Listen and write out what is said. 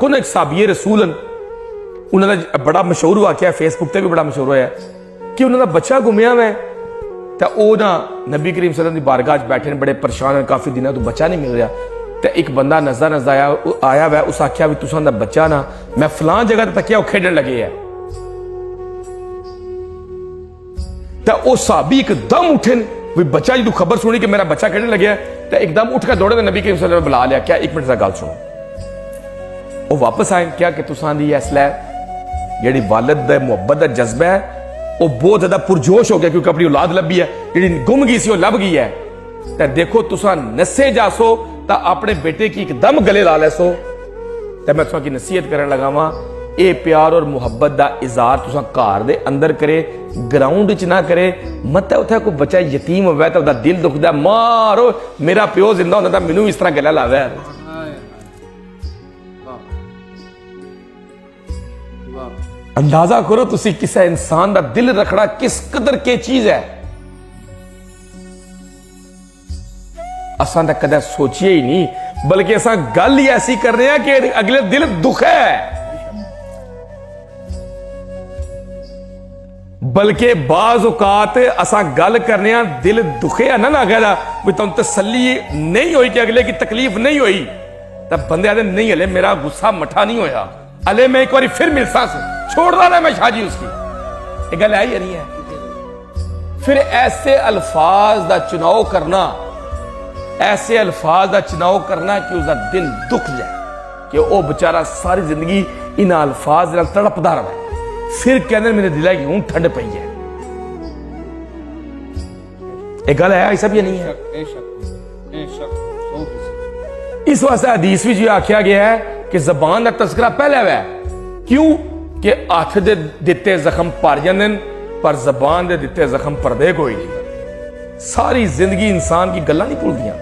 देखो ना एक साबिए रसूलन उन्होंने बड़ा मशहूर वाकया फेसबुक पर भी बड़ा मशहूर होया कि उन्होंने बच्चा गुमिया वै तो वह ना नबी करीम सल्लल्लाहु अलैहि वसल्लम की बारगाह बैठे ने, बड़े परेशान हैं, काफ़ी दिनों तो बच्चा नहीं मिल रहा। तो एक बंदा नजर आया वै, उस आख्या भी तुसां दा बच्चा ना मैं फलां जगह तकिया खेडन लगे है। तो वह साहबी एकदम उठे भी बच्चा जो खबर सुनी कि मेरा बच्चा खेडन लगे तो एकदम उठ कर दौड़े नबी करीम सल्लल्लाहु अलैहि वसल्लम बुला लिया, क्या एक मिनट का गल सुनो। वो वापस आए, क्या कि तुसां दी इसलै जी वालिद दा मुहब्बत दा जज्बा है वो बहुत ज्यादा पुरजोश हो गया क्योंकि अपनी औलाद लभी है, जी गुम गई सी वो लभ गई है। तो देखो तुसां नसे जासो तो अपने बेटे की एकदम गले ला लैसो। तो मैं तुसां की नसीहत करन लगा वां, ये प्यार और मुहब्बत दा इजहार तुसां घर दे अंदर करे, ग्राउंड च ना करे। मत उत्थे कोई बच्चा यतीम होवे तो उसदा दिल दुखदा, मारो मेरा प्यो जिंदा होंदा तां मैनूं इस तरह गला लावे। अंदाजा करो तुसी किसी इंसान का दिल रखना किस कदर के चीज है। असां तो कदे सोचिए ही नहीं, बल्कि असां गल ही ऐसी कर रहे हैं कि अगले दिल दुख है। बल्कि बाज औकात असां गल करने दिल दुखे है ना अगले भी तुम तसल्ली नहीं हुई कि अगले की तकलीफ नहीं हुई तो बंदे आते नहीं हले मेरा गुस्सा मठा नहीं होया, हले मैं एक बार फिर मिलसा छोड़ रहा मैं शाजी उसकी। एक गल है या नहीं है? फिर ऐसे अल्फाज का चुनाव करना, ऐसे अल्फाज का चुनाव करना कि उसका दिल दुख जाए कि वह बेचारा सारी जिंदगी इन अल्फाज तड़पदा रहे, फिर कहने मेरे दिल की हूं ठंड पई है। एक गल है ऐसा भी नहीं है? इस वास्ते हदीस में आख्या गया है कि जबान का तस्करा पहले है। क्यों कि हथ दे दिते जख्म भर जाते पर जबान दे दिते जख्म भरदे कोई नहीं। सारी जिंदगी इंसान की गल्लां नहीं भुलदियां।